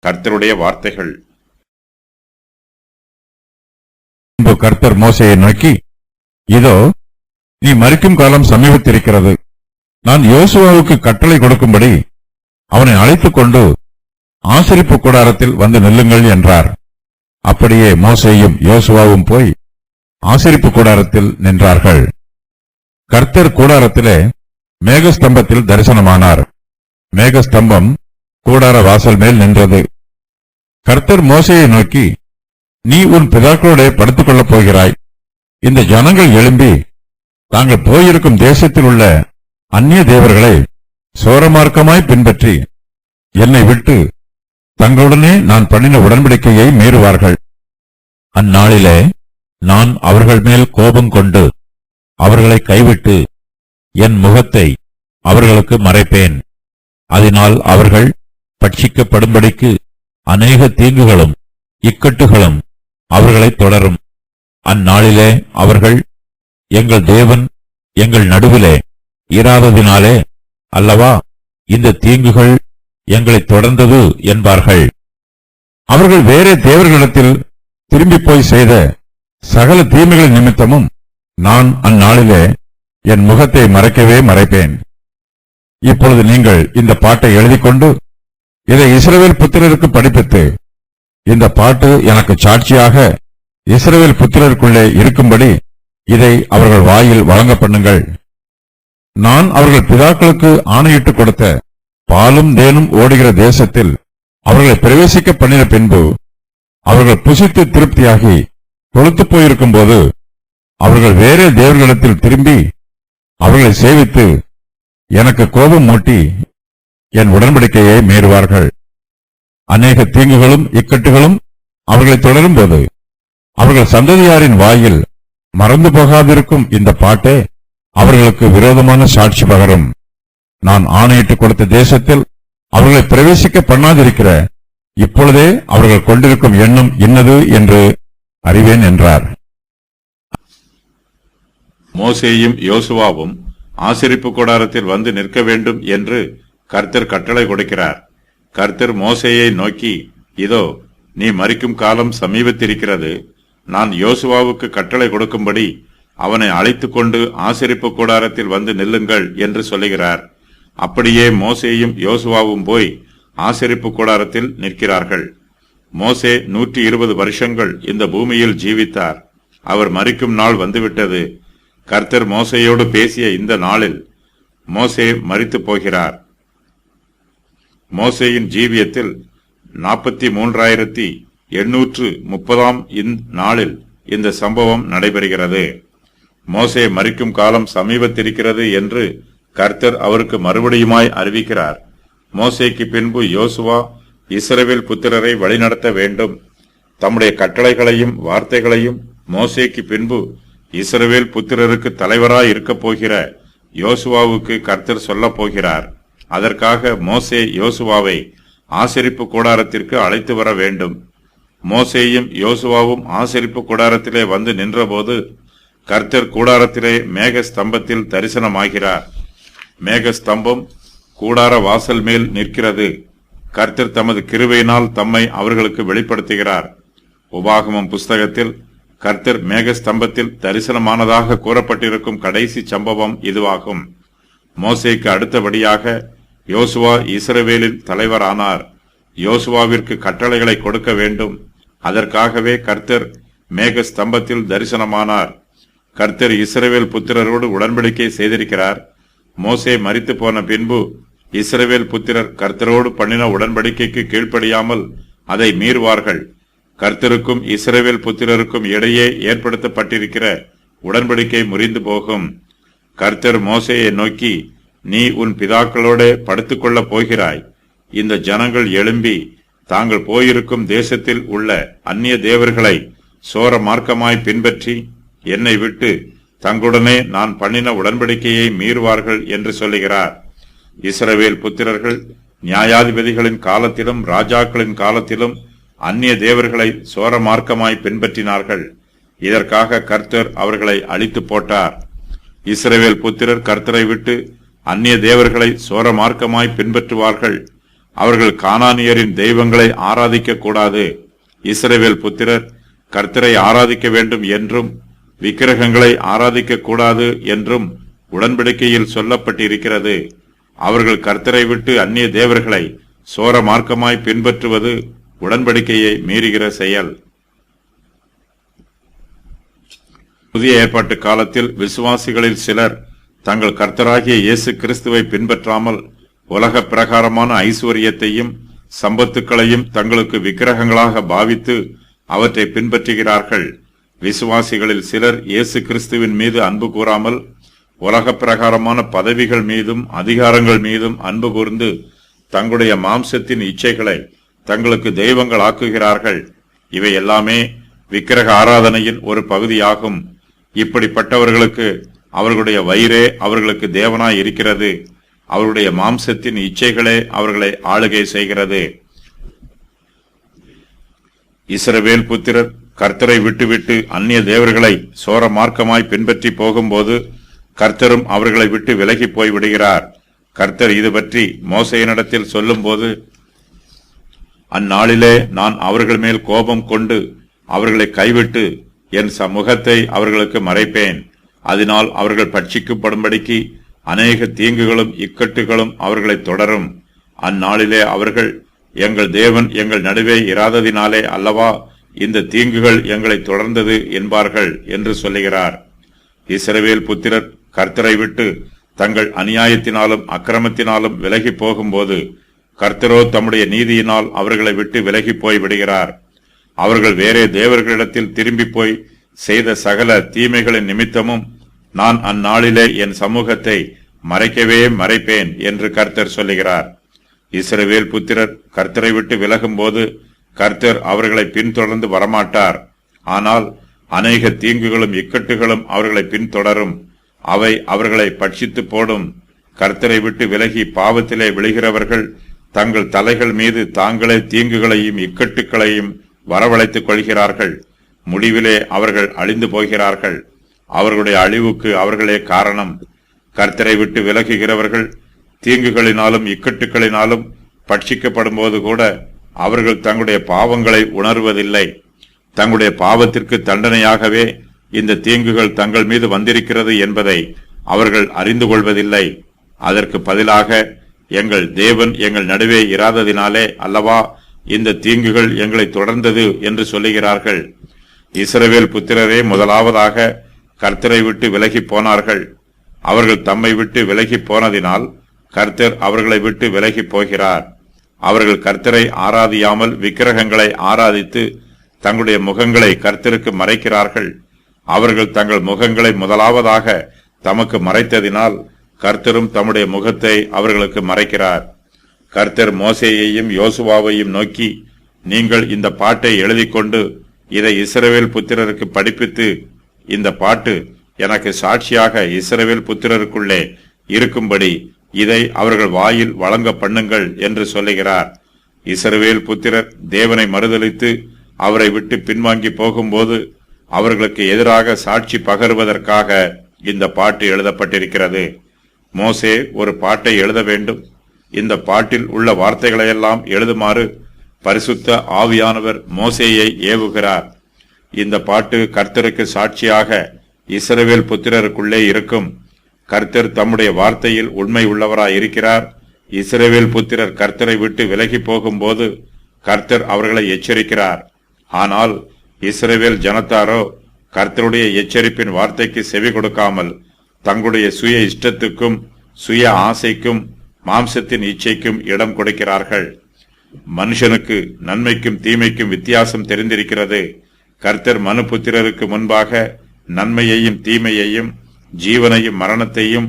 கர்த்தருடைய வார்த்தைகள். கர்த்தர் மோசேயை நோக்கி, இதோ நீ மரிக்கும் காலம் சமீபத்திருக்கிறது. நான் யோசுவாவுக்கு கட்டளை கொடுக்கும்படி அவனை அழைத்துக் கொண்டு ஆசரிப்பு கூடாரத்தில் வந்து நில்லுங்கள் என்றார். அப்படியே மோசேயும் யோசுவாவும் போய் ஆசரிப்பு கூடாரத்தில் நின்றார்கள். கர்த்தர் கூடாரத்திலே மேகஸ்தம்பத்தில் தரிசனமானார். மேகஸ்தம்பம் கூடார வாசல் மேல் நின்றது. கர்த்தர் மோசேயை நோக்கி, நீ உன் பிதாக்களோட படுத்துக் கொள்ளப் போகிறாய். இந்த ஜனங்கள் எழும்பி தாங்கள் போயிருக்கும் தேசத்தில் உள்ள அந்நிய தேவர்களை சோரமார்க்கமாய் பின்பற்றி என்னை விட்டு தங்களுடனே நான் பண்ணின உடன்படிக்கையை மீறுவார்கள். அந்நாளிலே நான் அவர்கள் மேல் கோபம் கொண்டு அவர்களை கைவிட்டு என் முகத்தை அவர்களுக்கு மறைப்பேன். அதனால் அவர்கள் பட்சிக்கப்படும்படிக்கு அநேக தீங்குகளும் இக்கட்டுகளும் அவர்களை தொடரும். அந்நாளிலே அவர்கள், எங்கள் தேவன் எங்கள் நடுவிலே இராததினாலே அல்லவா இந்த தீங்குகள் எங்களை தொடர்ந்தது என்பார்கள். அவர்கள் வேறே தேவர்களிடத்தில் திரும்பி போய் செய்த சகல தீமைகள் நிமித்தமும் நான் அந்நாளிலே என் முகத்தை மறைக்கவே மறைப்பேன். இப்பொழுது நீங்கள் இந்த பாட்டை எழுதிக்கொண்டு இதை இஸ்ரவேல் புத்திரருக்கு படிப்பித்து, இந்த பாட்டு எனக்கு சாட்சியாக இஸ்ரவேல் புத்திரருக்குள்ளே இருக்கும்படி இதை அவர்கள் வாயில் வழங்க பண்ணுங்கள். நான் அவர்கள் பிதாக்களுக்கு ஆணையிட்டுக் கொடுத்த பாலும் தேனும் ஓடுகிற தேசத்தில் அவர்களை பிரவேசிக்க பண்ணின பின்பு அவர்கள் புசித்து திருப்தியாகி கொழுத்துப் போயிருக்கும் போது அவர்கள் வேறே தேவர்களிடத்தில் திரும்பி அவர்களை சேவித்து எனக்கு கோபம் மூட்டி என் உடன்படிக்கையை மீறுவார்கள். அநேக தீங்குகளும் இக்கட்டுகளும் அவர்களை தொடரும் போது அவர்கள் சந்ததியாரின் வாயில் மறந்து போகாதிருக்கும் இந்த பாட்டே அவர்களுக்கு விரோதமான சாட்சி பகரும். நான் ஆணையிட்டுக் கொடுத்த தேசத்தில் அவர்களை பிரவேசிக்க பண்ணாதிருக்கிற இப்பொழுதே அவர்கள் கொண்டிருக்கும் எண்ணம் இன்னது என்று அறிவேன் என்றார். மோசேயும் யோசுவாவும் ஆசரிப்பு கூடாரத்தில் வந்து நிற்க வேண்டும் என்று கர்த்தர் கட்டளை கொடுக்கிறார். கர்த்தர் மோசேயை நோக்கி, இதோ நீ மரிக்கும் காலம் சமீபத்திருக்கிறது. நான் யோசுவாவுக்கு கட்டளை கொடுக்கும்படி அவனை அழைத்துக் கொண்டு ஆசரிப்பு கூடாரத்தில் வந்து நில்லுங்கள் என்று சொல்லுகிறார். அப்படியே மோசேயும் யோசுவாவும் போய் ஆசரிப்பு கூடாரத்தில் நிற்கிறார்கள். மோசே 120 வருஷங்கள் இந்த பூமியில் ஜீவித்தார். அவர் மரிக்கும் நாள் வந்துவிட்டது. கர்த்தர் மோசேயோடு பேசிய இந்த நாளில் மோசே மரித்து போகிறார். மோசேயின் ஜீவியத்தில் 43,830 நாளில் இந்த சம்பவம் நடைபெறுகிறது. மோசே மரிக்கும் காலம் சமீபத்திருக்கிறது என்று கர்த்தர் அவருக்கு மறுபடியுமாய் அறிவிக்கிறார். மோசேக்கு பின்பு யோசுவா இஸ்ரவேல் புத்திரரை வழிநடத்த வேண்டும். தம்முடைய கட்டளைகளையும் வார்த்தைகளையும் மோசேக்கு பின்பு இஸ்ரவேல் புத்திரருக்கு தலைவராய் இருக்கப் போகிற யோசுவாவுக்கு கர்த்தர் சொல்லப் போகிறார். அதற்காக மோசே யோசுவாவை ஆசரிப்பு கூடாரத்திற்கு அழைத்து வர வேண்டும். மோசேயும் யோசுவாவும் ஆசரிப்பு கூடாரத்திலே வந்து நின்றபோது கர்த்தர் கூடாரத்திலே மேக ஸ்தம்பத்தில் தரிசனமாகிறார். மேக ஸ்தம்பம் கூடார வாசல் மேல் நிற்கிறது. கர்த்தர் தமது கிருபையினால் தம்மை அவர்களுக்கு வெளிப்படுத்துகிறார். உபாகமம் புஸ்தகத்தில் கர்த்தர் மேக ஸ்தம்பத்தில் தரிசனமானதாக கூறப்பட்டிருக்கும் கடைசி சம்பவம் இதுவாகும். மோசேக்கு அடுத்தபடியாக யோசுவா இஸ்ரவேலின் தலைவரானார். யோசுவாவிற்கு கட்டளைகளை கொடுக்க வேண்டும். அதற்காகவே கர்த்தர் மேக ஸ்தம்பத்தில் தரிசனமானார். கர்த்தர் இஸ்ரவேல் புத்திரரோடு உடன்படிக்கை செய்திருக்கிறார். மோசே மரித்து போன பின்பு இஸ்ரவேல் புத்திரர் கர்த்தரோடு பண்ணின உடன்படிக்கைக்கு கீழ்ப்படியாமல் அதை மீறுவார்கள். கர்த்தருக்கும் இஸ்ரவேல் புத்திரருக்கும் இடையே ஏற்படுத்தப்பட்டிருக்கிற உடன்படிக்கை முறிந்து போகும். கர்த்தர் மோசேயை நோக்கி, நீ உன் பிதாக்களோட படுத்துக்கொள்ளப் போகிறாய். இந்த ஜனங்கள் எழும்பி தாங்கள் போயிருக்கும் தேசத்தில் உள்ள அந்நிய தேவர்களை சோர மார்க்கமாய் பின்பற்றி என்னை விட்டு தங்களுடனே நான் பண்ணின உடன்படிக்கையை மீறுவார்கள் என்று சொல்லுகிறார். இஸ்ரவேல் புத்திரர்கள் நியாயாதிபதிகளின் காலத்திலும் ராஜாக்களின் காலத்திலும் அந்நிய தேவர்களை சோர மார்க்கமாய் பின்பற்றினார்கள். இதற்காக கர்த்தர் அவர்களை அழித்து போட்டார். இஸ்ரவேல் புத்திரர் கர்த்தரை விட்டு அந்நிய தேவர்களை சோர மார்க்கமாய் பின்பற்றுவார்கள். அவர்கள் கானானியரின் தெய்வங்களை ஆராதிக்க கூடாது. இஸ்ரவேல் புத்திரர் கர்த்தரை ஆராதிக்க வேண்டும் என்றும் விக்கிரகங்களை ஆராதிக்க கூடாது என்றும் உடன்படிக்கையில் சொல்லப்பட்டிருக்கிறது. அவர்கள் கர்த்தரை விட்டு அந்நிய தேவர்களை சோர மார்க்கமாய் பின்பற்றுவது உடன்படிக்கையை மீறுகிற செயல். புதிய ஏற்பாட்டு காலத்தில் விசுவாசிகளில் சிலர் தங்கள் கர்த்தராகிய இயேசு கிறிஸ்துவை பின்பற்றாமல் உலக பிரகாரமான ஐஸ்வர்யத்தையும் சம்பத்துக்களையும் தங்களுக்கு விக்கிரகங்களாக பாவித்து அவற்றை பின்பற்றுகிறார்கள். விசுவாசிகளில் சிலர் இயேசு கிறிஸ்துவின் மீது அன்பு கூறாமல் உலக பிரகாரமான பதவிகள் மீதும் அதிகாரங்கள் மீதும் அன்பு கூர்ந்து தங்களுடைய மாம்சத்தின் இச்சைகளை தங்களுக்கு தெய்வங்கள் ஆக்குகிறார்கள். இவை எல்லாமே விக்கிரக ஆராதனையின் ஒரு பகுதியாகும். இப்படிப்பட்டவர்களுக்கு அவர்களுடைய வயிறே அவர்களுக்கு தேவனாய் இருக்கிறது. அவருடைய மாம்சத்தின் இச்சைகளே அவர்களை ஆளுகை செய்கிறது. இஸ்ரவேல் புத்திரர் கர்த்தரை விட்டுவிட்டு அந்நிய தேவர்களை சோர மார்க்கமாய் பின்பற்றி போகும்போது கர்த்தரும் அவர்களை விட்டு விலகி போய் விடுகிறார். கர்த்தர் இது பற்றி மோசேயினிடத்தில் சொல்லும் போது, அந்நாளிலே நான் அவர்கள் மேல் கோபம் கொண்டு அவர்களை கைவிட்டு என் முகத்தை அவர்களுக்கு மறைப்பேன். அதனால் அவர்கள் பட்சிக்கப்படும்படிக்கு அநேக தீங்குகளும் இக்கட்டுகளும் அவர்களை தொடரும். அந்நாளிலே அவர்கள், எங்கள் தேவன் எங்கள் நடுவே இராததினாலே அல்லவா இந்த தீங்குகள் எங்களை தொடர்ந்தது என்பார்கள் என்று சொல்லுகிறார். இஸ்ரவேல் புத்திரர் கர்த்தரை விட்டு தங்கள் அநியாயத்தினாலும் அக்கிரமத்தினாலும் விலகி போகும்போது கர்த்தரோ தம்முடைய நீதியினால் அவர்களை விட்டு விலகி போய் விடுகிறார். அவர்கள் வேறே தேவர்களிடத்தில் திரும்பி போய் செய்த சகல தீமைகளின் நிமித்தமும் நான் அந்நாளிலே என் சமூகத்தை மறைக்கவே மறைப்பேன் என்று கர்த்தர் சொல்லுகிறார். இஸ்ரவேல் புத்திரர் கர்த்தரை விட்டு விலகும் போது கர்த்தர் அவர்களை பின்தொடர்ந்து வரமாட்டார். ஆனால் அநேக தீங்குகளும் இக்கட்டுகளும் அவர்களை பின்தொடரும். அவை அவர்களை பட்சித்து போடும். கர்த்தரை விட்டு விலகி பாவத்திலே விழுகிறவர்கள் தங்கள் தலைகள் மீது தாங்களே தீங்குகளையும் இக்கட்டுகளையும் வரவழைத்துக் கொள்கிறார்கள். முடிவிலே அவர்கள் அழிந்து போகிறார்கள். அவர்களுடைய அழிவுக்கு அவர்களே காரணம். கர்த்தரை விட்டு விலகுகிறவர்கள் தீங்குகளினாலும் இக்கட்டுகளினாலும் பட்சிக்கப்படும் போது கூட அவர்கள் தங்களுடைய பாவங்களை உணர்வதில்லை. தங்களுடைய பாவத்திற்கு தண்டனையாகவே இந்த தீங்குகள் தங்கள் மீது வந்திருக்கிறது என்பதை அவர்கள் அறிந்து கொள்வதில்லை. அதற்கு பதிலாக, எங்கள் தேவன் எங்கள் நடுவே இராததினாலே அல்லவா இந்த தீங்குகள் எங்களை தொடர்ந்தது என்று சொல்லுகிறார்கள். இஸ்ரவேல் புத்திரரே முதலாவதாக கர்த்தரை விட்டு விலகி போனார்கள். அவர்கள் தம்மை விட்டு விலகி போனதினால் கர்த்தர் அவர்களை விட்டு விலகி போகிறார். அவர்கள் கர்த்தரை ஆராதியாமல் விக்கிரகங்களை ஆராதித்து தங்களுடைய முகங்களை கர்த்தருக்கு மறைக்கிறார்கள். அவர்கள் தங்கள் முகங்களை முதலாவதாக தமக்கு மறைத்ததினால் கர்த்தரும் தம்முடைய முகத்தை அவர்களுக்கு மறைக்கிறார். கர்த்தர் மோசேயையும் யோசுவாவையும் நோக்கி, நீங்கள் இந்த பாட்டை எழுதிக்கொண்டு இதை இஸ்ரவேல் புத்திரருக்கு படிப்பித்து, இந்த பாட்டு எனக்கு சாட்சியாக இஸ்ரவேல் புத்திரருக்குள்ளே இருக்கும்படி இதை அவர்கள் வாயில் வழங்க பண்ணுங்கள் என்று சொல்லுகிறார். இஸ்ரவேல் புத்திரர் தேவனை மறுதலித்து அவரை விட்டு பின்வாங்கி போகும்போது அவர்களுக்கு எதிராக சாட்சி பகருவதற்காக இந்த பாட்டு எழுதப்பட்டிருக்கிறது. மோசே ஒரு பாட்டை எழுத வேண்டும். இந்த பாட்டில் உள்ள வார்த்தைகளையெல்லாம் எழுதுமாறு பரிசுத்த ஆவியானவர் மோசேயை ஏவுகிறார். இந்த பாட்டு கர்த்தருக்கு சாட்சியாக இஸ்ரவேல் புத்திரருக்குள்ளே இருக்கும். கர்த்தர் தம்முடைய வார்த்தையில் உண்மை உள்ளவராய் இருக்கிறார். இஸ்ரவேல் புத்திரர் கர்த்தரை விட்டு விலகி போகும்போது கர்த்தர் அவர்களை எச்சரிக்கிறார். ஆனால் இஸ்ரவேல் ஜனத்தாரோ கர்த்தருடைய எச்சரிப்பின் வார்த்தைக்கு செவி கொடுக்காமல் தங்களுடைய சுய இஷ்டத்துக்கும் சுய ஆசைக்கும் மாம்சத்தின் இச்சைக்கும் இடம் கொடுக்கிறார்கள். மனுஷனுக்கு நன்மைக்கும் தீமைக்கும் வித்தியாசம் தெரிந்திருக்கிறது. கர்த்தர் மனுபுத்திரருக்கு முன்பாக நன்மையையும் தீமையையும் ஜீவனையும் மரணத்தையும்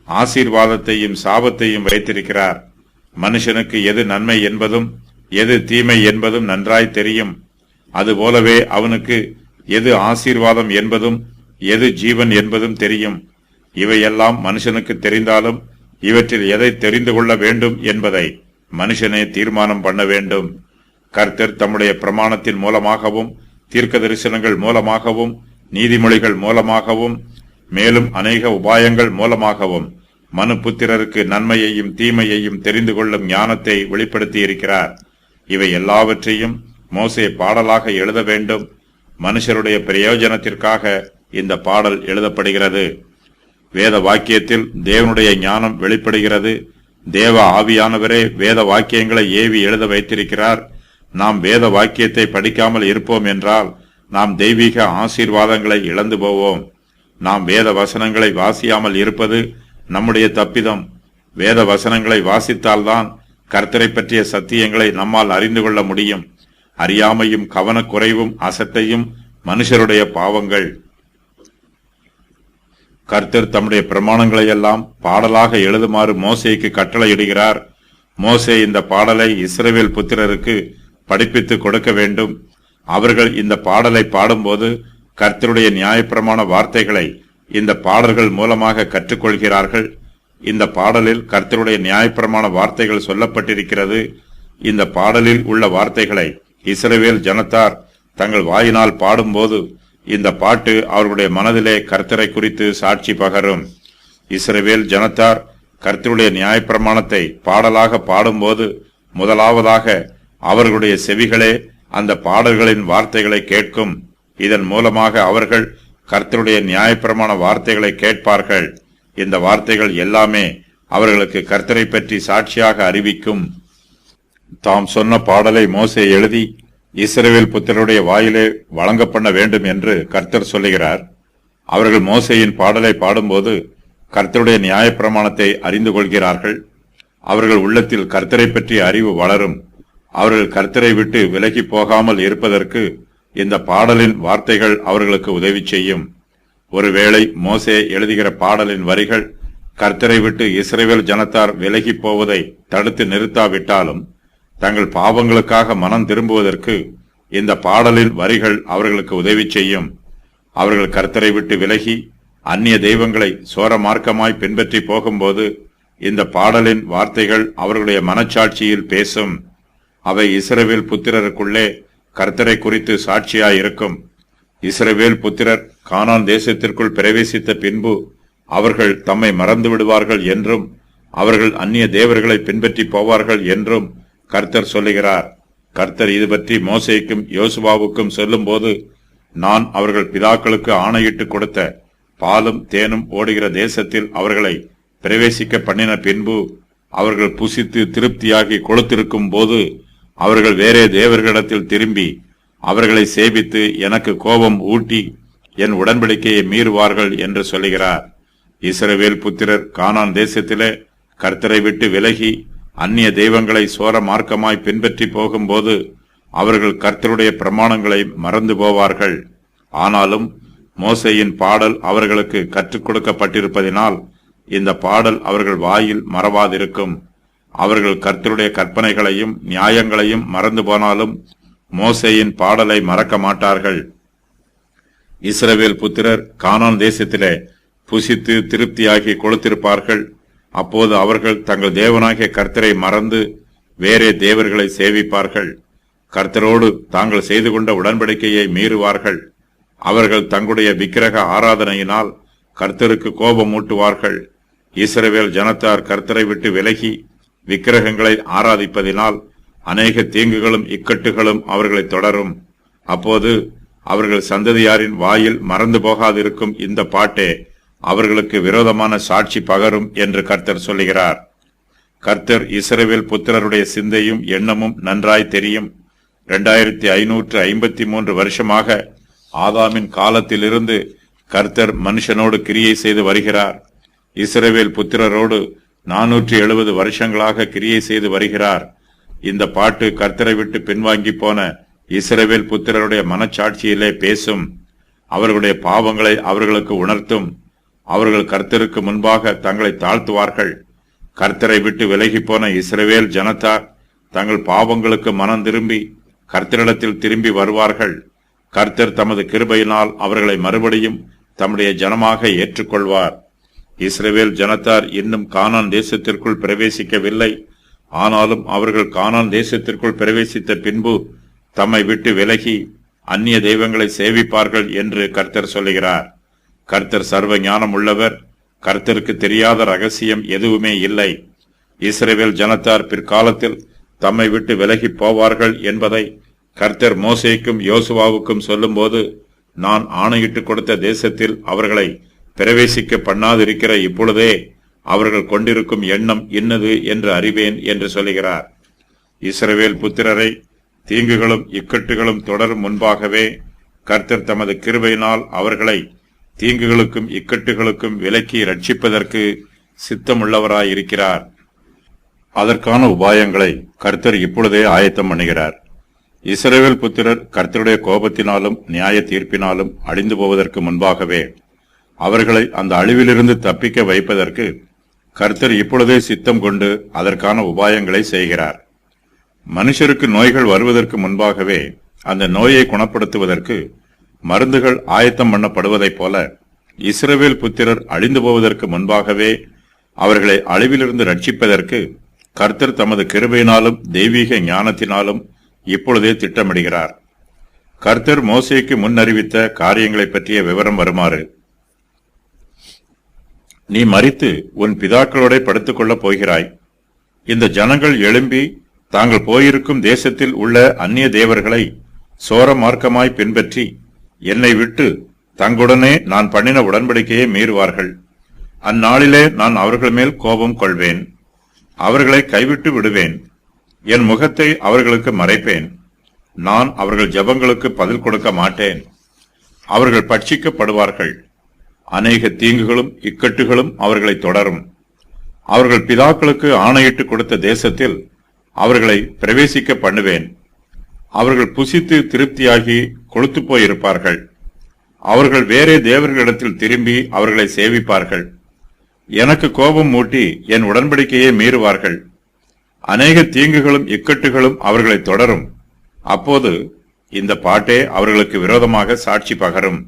ஆசீர்வாதத்தையும் சாபத்தையும் வைத்திருக்கிறார். மனுஷனுக்கு எது நன்மை என்பதும் எது தீமை என்பதும் நன்றாய் தெரியும். அதுபோலவே அவனுக்கு எது ஆசீர்வாதம் என்பதும் எது ஜீவன் என்பதும் தெரியும். இவையெல்லாம் மனுஷனுக்கு தெரிந்தாலும் இவற்றில் எதை தெரிந்து கொள்ள வேண்டும் என்பதை மனுஷனே தீர்மானம் பண்ண வேண்டும். கர்த்தர் தம்முடைய பிரமாணத்தின் மூலமாகவும் தீர்க்க தரிசனங்கள் மூலமாகவும் நீதிமொழிகள் மூலமாகவும் மேலும் அநேக உபாயங்கள் மூலமாகவும் மனுபுத்திரருக்கு நன்மையையும் தீமையையும் தெரிந்து கொள்ளும் ஞானத்தை வெளிப்படுத்தி இருக்கிறார். இவை எல்லாவற்றையும் மோசே பாடலாக எழுத வேண்டும். மனுஷருடைய பிரயோஜனத்திற்காக இந்த பாடல் எழுதப்படுகிறது. வேத வாக்கியத்தில் தேவனுடைய ஞானம் வெளிப்படுகிறது. தேவ ஆவியானவரே வேத வாக்கியங்களை ஏவி எழுத வைத்திருக்கிறார். நாம் வேத வாக்கியத்தை படிக்காமல் இருப்போம் என்றால் நாம் தெய்வீக ஆசீர்வாதங்களை இழந்து போவோம். நாம் வேத வசனங்களை வாசியாமல் இருப்பது நம்முடைய தப்பிதம். வேத வசனங்களை வாசித்தால்தான் கர்த்தரை பற்றிய சத்தியங்களை நம்மால் அறிந்து கொள்ள முடியும். அறியாமையும் கவனக்குறைவும் அசட்டையும் மனுஷருடைய பாவங்கள். கர்த்தர் தம்முடைய பிரமாணங்களை எல்லாம் பாடலாக எழுதுமாறு மோசேக்கு கட்டளையிடுகிறார். மோசே இந்த பாடலை இஸ்ரவேல் புத்திரருக்கு படிப்பித்து கொடுக்க வேண்டும். அவர்கள் இந்த பாடலை பாடும்போது கர்த்தருடைய நியாயப்பிரமாண வார்த்தைகளை இந்த பாடல்கள் மூலமாக கற்றுக்கொள்கிறார்கள். இந்த பாடலில் கர்த்தருடைய நியாயப்பிரமாண வார்த்தைகள் சொல்லப்பட்டிருக்கிறது. இந்த பாடலில் உள்ள வார்த்தைகளை இஸ்ரவேல் ஜனத்தார் தங்கள் வாயினால் பாடும்போது இந்த பாட்டு அவர்களுடைய மனதிலே கர்த்தரை குறித்து சாட்சி பகரும். இஸ்ரவேல் ஜனத்தார் கர்த்தருடைய நியாயப்பிரமாணத்தை பாடலாக பாடும்போது முதலாவதாக அவர்களுடைய செவிகளே அந்த பாடல்களின் வார்த்தைகளை கேட்கும். இதன் மூலமாக அவர்கள் கர்த்தருடைய நியாயப்பிரமாண வார்த்தைகளை கேட்பார்கள். இந்த வார்த்தைகள் எல்லாமே அவர்களுக்கு கர்த்தரை பற்றி சாட்சியாக அறிவிக்கும். தாம் சொன்ன பாடலை மோசே எழுதி இஸ்ரவேல் புத்திரருடைய வாயிலே வழங்க பண்ண வேண்டும் என்று கர்த்தர் சொல்லுகிறார். அவர்கள் மோசேயின் பாடலை பாடும்போது கர்த்தருடைய நியாயப்பிரமாணத்தை அறிந்து கொள்கிறார்கள். அவர்கள் உள்ளத்தில் கர்த்தரை பற்றிய அறிவு வளரும். அவர்கள் கர்த்தரை விட்டு விலகி போகாமல் இருப்பதற்கு இந்த பாடலின் வார்த்தைகள் அவர்களுக்கு உதவி செய்யும். ஒருவேளை மோசே எழுதுகிற பாடலின் வரிகள் கர்த்தரை விட்டு இஸ்ரவேல் ஜனத்தார் விலகி போவதை தடுத்து நிறுத்தாவிட்டாலும் தங்கள் பாவங்களுக்காக மனம் திரும்புவதற்கு இந்த பாடலின் வரிகள் அவர்களுக்கு உதவி செய்யும். அவர்கள் கர்த்தரை விட்டு விலகி அந்நிய தெய்வங்களை சோர மார்க்கமாய் பின்பற்றி போகும்போது இந்த பாடலின் வார்த்தைகள் அவர்களுடைய மனச்சாட்சியில் பேசும். அவை இஸ்ரவேல் புத்திரருக்குள்ளே கர்த்தரை குறித்து சாட்சியாயிருக்கும். இஸ்ரவேல் புத்திரர் கானான் தேசத்திற்குள் பிரவேசித்த பின்பு அவர்கள் தம்மை மறந்து விடுவார்கள் என்றும் அவர்கள் அந்நிய தேவர்களை பின்பற்றி போவார்கள் என்றும் கர்த்தர் சொல்லுகிறார். கர்த்தர் இது பற்றி மோசேக்கும் யோசுவாவுக்கும் சொல்லும் போது, நான் அவர்கள் பிதாக்களுக்கு ஆணையிட்டு கொடுத்த பாலும் தேனும் ஓடுகிற தேசத்தில் அவர்களை பிரவேசிக்க பண்ணின பின்பு அவர்கள் புசித்து திருப்தியாகி கொளுத்திருக்கும் போது அவர்கள் வேறே தேவர்களிடத்தில் திரும்பி அவர்களை சேவித்து எனக்கு கோபம் ஊட்டி என் உடன்படிக்கையை மீறுவார்கள் என்று சொல்லுகிறார். இஸ்ரவேல் புத்திரர் கானான் தேசத்திலே கர்த்தரை விட்டு விலகி அந்நிய தெய்வங்களை சோர மார்க்கமாய் பின்பற்றி போகும்போது அவர்கள் கர்த்தருடைய பிரமாணங்களை மறந்து போவார்கள். ஆனாலும் மோசேயின் பாடல் அவர்களுக்கு கற்றுக் கொடுக்கப்பட்டிருப்பதினால் இந்த பாடல் அவர்கள் வாயில் மறவாதிருக்கும். அவர்கள் கர்த்தருடைய கற்பனைகளையும் நியாயங்களையும் மறந்து போனாலும் மோசேயின் பாடலை மறக்க மாட்டார்கள். இஸ்ரவேல் புத்திரர் கானான் தேசத்திலே புசித்து திருப்தியாகி கொளுத்திருப்பார்கள். அப்போது அவர்கள் தங்கள் தேவனாகிய கர்த்தரை மறந்து வேறே தேவர்களை சேவிப்பார்கள். கர்த்தரோடு தாங்கள் செய்து கொண்ட உடன்படிக்கையை மீறுவார்கள். அவர்கள் தங்களுடைய விக்கிரக ஆராதனையினால் கர்த்தருக்கு கோபம் ஊட்டுவார்கள். இஸ்ரவேல் ஜனத்தார் கர்த்தரை விட்டு விலகி விக்கிரகங்களை ஆராதிப்பதினால் அநேக தீங்குகளும் இக்கட்டுகளும் அவர்களை தொடரும். அப்போது அவர்கள் சந்ததியாரின் வாயில் மறந்து போகாதிருக்கும் இந்த பாட்டே அவர்களுக்கு விரோதமான சாட்சி பகரும் என்று கர்த்தர் சொல்லுகிறார். கர்த்தர் இஸ்ரவேல் புத்திரருடைய சிந்தையும் எண்ணமும் நன்றாய் தெரியும். 2553 வருஷமாக ஆதாமின் காலத்திலிருந்து கர்த்தர் மனுஷனோடு கிரியை செய்து வருகிறார். இஸ்ரவேல் புத்திரரோடு 470 வருஷங்களாக கிரியை செய்து வருகிறார். இந்த பாட்டு கர்த்தரை விட்டு பின்வாங்கி போன இஸ்ரவேல் புத்திரருடைய மனச்சாட்சியிலே பேசும். அவர்களுடைய பாவங்களை அவர்களுக்கு உணர்த்தும். அவர்கள் கர்த்தருக்கு முன்பாக தங்களை தாழ்த்துவார்கள். கர்த்தரை விட்டு விலகி போன இஸ்ரவேல் ஜனத்தார் தங்கள் பாவங்களுக்கு மனம் திரும்பி கர்த்தரிடத்தில் திரும்பி வருவார்கள். கர்த்தர் தமது கிருபையினால் அவர்களை மறுபடியும் தம்முடைய ஜனமாக ஏற்றுக்கொள்வார். இஸ்ரவேல் ஜனத்தார் இன்னும் கானான் தேசத்திற்குள் பிரவேசிக்கவில்லை. ஆனாலும் அவர்கள் கானான் தேசத்திற்குள் பிரவேசித்த பின்பு தம்மை விட்டு விலகி அந்நிய தெய்வங்களை சேவிப்பார்கள் என்று கர்த்தர் சொல்லுகிறார். கர்த்தர் சர்வ ஞானம் உள்ளவர். கர்த்தருக்கு தெரியாத ரகசியம் எதுவுமே இல்லை. இஸ்ரவேல் ஜனத்தார் பிற்காலத்தில் தம்மை விட்டு விலகி போவார்கள் என்பதை கர்த்தர் மோசேக்கும் யோசுவாவுக்கும் சொல்லும்போது, நான் ஆணையிட்டு கொடுத்த தேசத்தில் அவர்களை பிரவேசிக்க பண்ணாதிருக்கிற இப்பொழுதே அவர்கள் கொண்டிருக்கும் எண்ணம் இன்னது என்று அறிவேன் என்று சொல்லுகிறார். இஸ்ரவேல் புத்திரரை தீங்குகளும் இக்கட்டுகளும் தொடரும் முன்பாகவே கர்த்தர் தமது கிருபையினால் அவர்களை தீங்குகளுக்கும் இக்கட்டுகளுக்கும் விலக்கி ரட்சிப்பதற்கு சித்தமுள்ளவராயிருக்கிறார். அதற்கான உபாயங்களை கர்த்தர் இப்பொழுதே ஆயத்தம் பண்ணுகிறார். இஸ்ரவேல் புத்திரர் கர்த்தருடைய கோபத்தினாலும் நியாய தீர்ப்பினாலும் அழிந்து போவதற்கு முன்பாகவே அவர்களை அந்த அழிவிலிருந்து தப்பிக்க வைப்பதற்கு கர்த்தர் இப்பொழுதே சித்தம் கொண்டு அதற்கான உபாயங்களை செய்கிறார். மனுஷருக்கு நோய்கள் வருவதற்கு முன்பாகவே அந்த நோயை குணப்படுத்துவதற்கு மருந்துகள் ஆயத்தம் பண்ணப்படுவதைப் போல இஸ்ரவேல் புத்திரர் அழிந்து போவதற்கு முன்பாகவே அவர்களை அழிவிலிருந்து ரட்சிப்பதற்கு கர்த்தர் தமது கிருபையினாலும் தெய்வீக ஞானத்தினாலும் இப்பொழுதே திட்டமிடுகிறார். கர்த்தர் மோசேக்கு முன்னறிவித்த காரியங்களை பற்றிய விவரம் வருமாறு: நீ மரித்து உன் பிதாக்களோட படுத்துக் கொள்ளப் போகிறாய். இந்த ஜனங்கள் எழும்பி தாங்கள் போயிருக்கும் தேசத்தில் உள்ள அந்நிய தேவர்களை சோர மார்க்கமாய் பின்பற்றி என்னை விட்டு தங்குடனே நான் பண்ணின உடன்படிக்கையை மீறுவார்கள். அந்நாளிலே நான் அவர்கள் மேல் கோபம் கொள்வேன். அவர்களை கைவிட்டு விடுவேன். என் முகத்தை அவர்களுக்கு மறைப்பேன். நான் அவர்கள் ஜெபங்களுக்கு பதில் கொடுக்க மாட்டேன். அவர்கள் பட்சிக்கப்படுவார்கள். அநேக தீங்குகளும் இக்கட்டுகளும் அவர்களை தொடரும். அவர்கள் பிதாக்களுக்கு ஆணையிட்டு கொடுத்த தேசத்தில் அவர்களை பிரவேசிக்க பண்ணுவேன். அவர்கள் புசித்து திருப்தியாகி கொழுத்து போயிருப்பார்கள். அவர்கள் வேறே தேவர்களிடத்தில் திரும்பி அவர்களை சேவிப்பார்கள். எனக்கு கோபம் மூட்டி என் உடன்படிக்கையை மீறுவார்கள். அநேக தீங்குகளும் இக்கட்டுகளும் அவர்களை தொடரும். அப்போது இந்த பாட்டே அவர்களுக்கு விரோதமாக சாட்சி பகரும்.